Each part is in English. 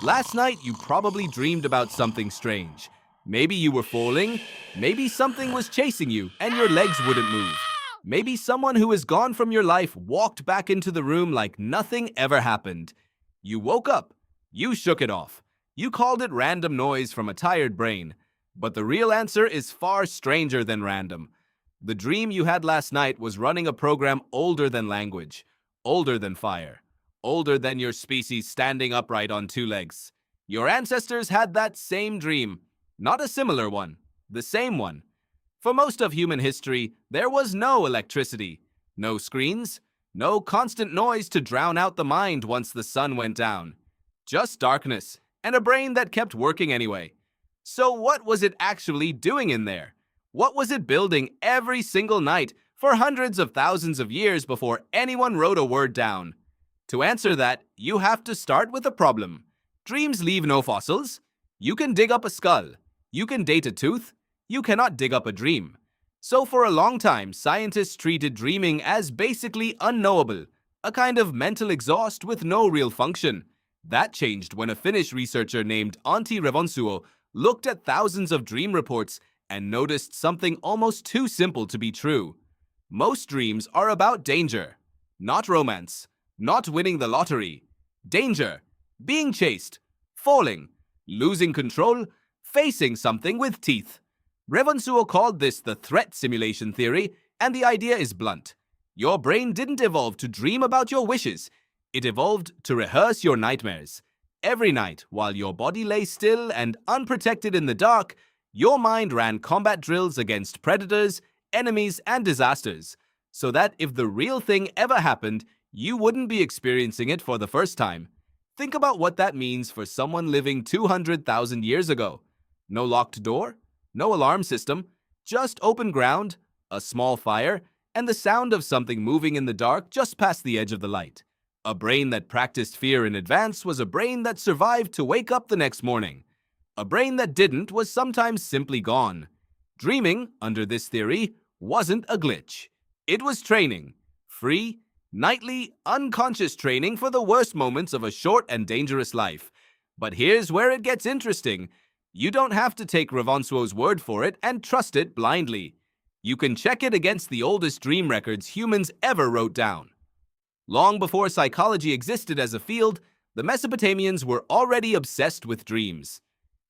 Last night, you probably dreamed about something strange. Maybe you were falling, maybe something was chasing you and your legs wouldn't move. Maybe someone who is gone from your life walked back into the room like nothing ever happened. You woke up, you shook it off. You called it random noise from a tired brain. But the real answer is far stranger than random. The dream you had last night was running a program older than language, older than fire, older than your species standing upright on two legs. Your ancestors had that same dream, not a similar one, the same one. For most of human history, there was no electricity, no screens, no constant noise to drown out the mind once the sun went down. Just darkness and a brain that kept working anyway. So what was it actually doing in there? What was it building every single night for hundreds of thousands of years before anyone wrote a word down? To answer that, you have to start with a problem. Dreams leave no fossils. You can dig up a skull. You can date a tooth. You cannot dig up a dream. So for a long time, scientists treated dreaming as basically unknowable, a kind of mental exhaust with no real function. That changed when a Finnish researcher named Antti Revonsuo looked at thousands of dream reports and noticed something almost too simple to be true. Most dreams are about danger, not romance, not winning the lottery. Danger, being chased, falling, losing control, facing something with teeth. Revonsuo called this the threat simulation theory, and the idea is blunt. Your brain didn't evolve to dream about your wishes. It evolved to rehearse your nightmares. Every night, while your body lay still and unprotected in the dark, your mind ran combat drills against predators, enemies, and disasters, so that if the real thing ever happened, you wouldn't be experiencing it for the first time. Think about what that means for someone living 200,000 years ago. No locked door, no alarm system, just open ground, a small fire, and the sound of something moving in the dark just past the edge of the light. A brain that practiced fear in advance was a brain that survived to wake up the next morning. A brain that didn't was sometimes simply gone. Dreaming, under this theory, wasn't a glitch. It was training. Free, nightly, unconscious training for the worst moments of a short and dangerous life. But here's where it gets interesting. You don't have to take Revonsuo's word for it and trust it blindly. You can check it against the oldest dream records humans ever wrote down. Long before psychology existed as a field, the Mesopotamians were already obsessed with dreams.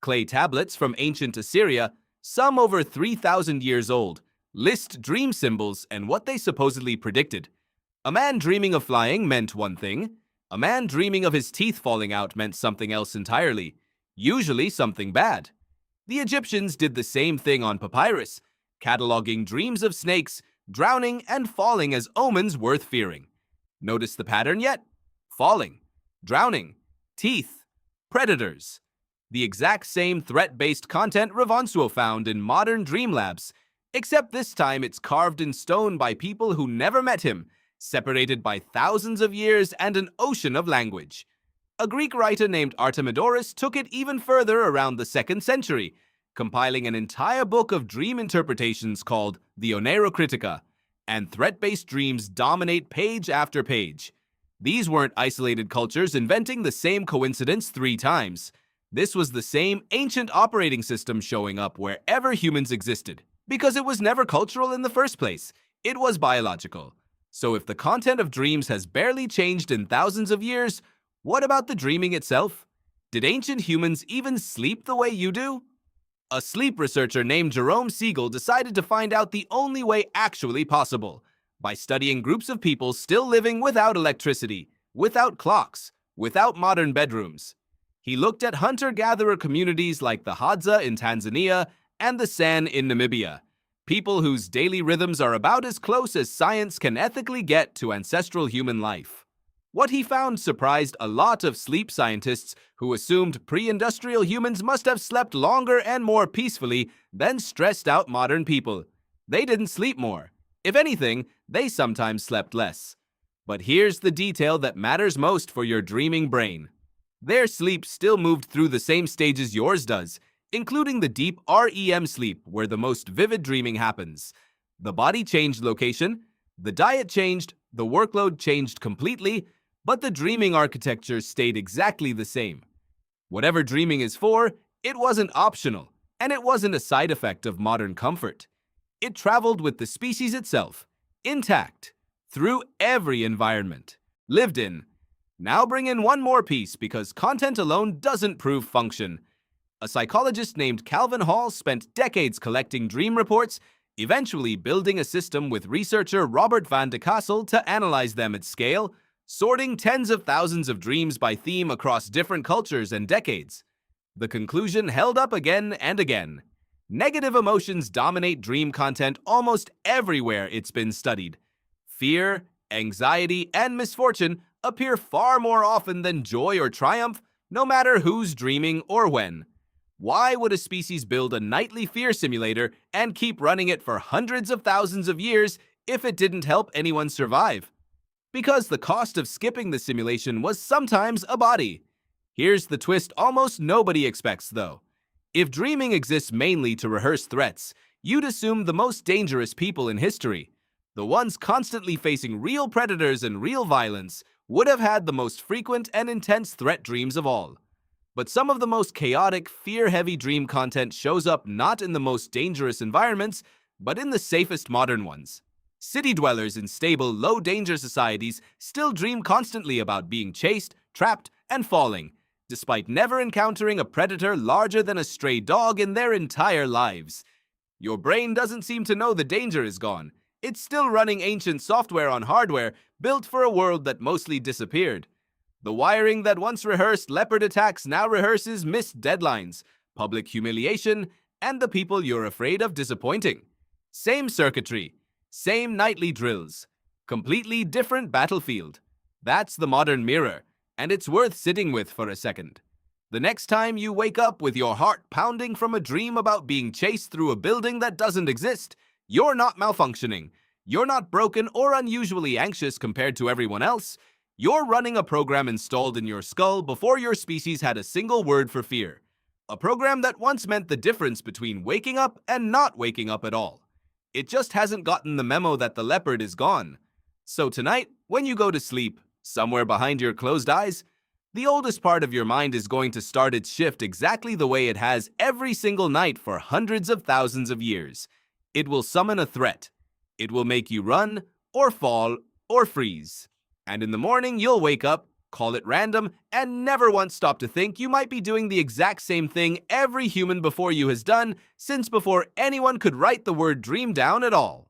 Clay tablets from ancient Assyria, some over 3,000 years old, list dream symbols and what they supposedly predicted. A man dreaming of flying meant one thing. A man dreaming of his teeth falling out meant something else entirely, usually something bad. The Egyptians did the same thing on papyrus, cataloging dreams of snakes, drowning, and falling as omens worth fearing. Notice the pattern yet? Falling, drowning, teeth, predators. The exact same threat-based content Revonsuo found in modern dream labs, except this time it's carved in stone by people who never met him, separated by thousands of years and an ocean of language. A Greek writer named Artemidorus took it even further around the 2nd century, compiling an entire book of dream interpretations called the Oneirocritica, and threat-based dreams dominate page after page. These weren't isolated cultures inventing the same coincidence 3 times. This was the same ancient operating system showing up wherever humans existed, because it was never cultural in the first place. It was biological. So if the content of dreams has barely changed in thousands of years, what about the dreaming itself? Did ancient humans even sleep the way you do? A sleep researcher named Jerome Siegel decided to find out the only way actually possible, by studying groups of people still living without electricity, without clocks, without modern bedrooms. He looked at hunter-gatherer communities like the Hadza in Tanzania and the San in Namibia, people whose daily rhythms are about as close as science can ethically get to ancestral human life. What he found surprised a lot of sleep scientists who assumed pre-industrial humans must have slept longer and more peacefully than stressed-out modern people. They didn't sleep more. If anything, they sometimes slept less. But here's the detail that matters most for your dreaming brain. Their sleep still moved through the same stages yours does, including the deep REM sleep where the most vivid dreaming happens. The body changed location, the diet changed, the workload changed completely, but the dreaming architecture stayed exactly the same. Whatever dreaming is for, it wasn't optional, and it wasn't a side effect of modern comfort. It traveled with the species itself, intact, through every environment. Lived in. Now bring in one more piece because content alone doesn't prove function. A psychologist named Calvin Hall spent decades collecting dream reports, eventually building a system with researcher Robert van de Kassel to analyze them at scale, sorting tens of thousands of dreams by theme across different cultures and decades. The conclusion held up again and again. Negative emotions dominate dream content almost everywhere it's been studied. Fear, anxiety, and misfortune appear far more often than joy or triumph, no matter who's dreaming or when. Why would a species build a nightly fear simulator and keep running it for hundreds of thousands of years if it didn't help anyone survive? Because the cost of skipping the simulation was sometimes a body. Here's the twist almost nobody expects, though. If dreaming exists mainly to rehearse threats, you'd assume the most dangerous people in history, the ones constantly facing real predators and real violence, would have had the most frequent and intense threat dreams of all. But some of the most chaotic, fear-heavy dream content shows up not in the most dangerous environments, but in the safest modern ones. City dwellers in stable, low-danger societies still dream constantly about being chased, trapped, and falling, despite never encountering a predator larger than a stray dog in their entire lives. Your brain doesn't seem to know the danger is gone. It's still running ancient software on hardware built for a world that mostly disappeared. The wiring that once rehearsed leopard attacks now rehearses missed deadlines, public humiliation, and the people you're afraid of disappointing. Same circuitry, same nightly drills, completely different battlefield. That's the modern mirror, and it's worth sitting with for a second. The next time you wake up with your heart pounding from a dream about being chased through a building that doesn't exist, you're not malfunctioning. You're not broken or unusually anxious compared to everyone else. You're running a program installed in your skull before your species had a single word for fear. A program that once meant the difference between waking up and not waking up at all. It just hasn't gotten the memo that the leopard is gone. So tonight, when you go to sleep, somewhere behind your closed eyes, the oldest part of your mind is going to start its shift exactly the way it has every single night for hundreds of thousands of years. It will summon a threat. It will make you run, or fall, or freeze. And in the morning, you'll wake up, call it random, and never once stop to think you might be doing the exact same thing every human before you has done since before anyone could write the word dream down at all.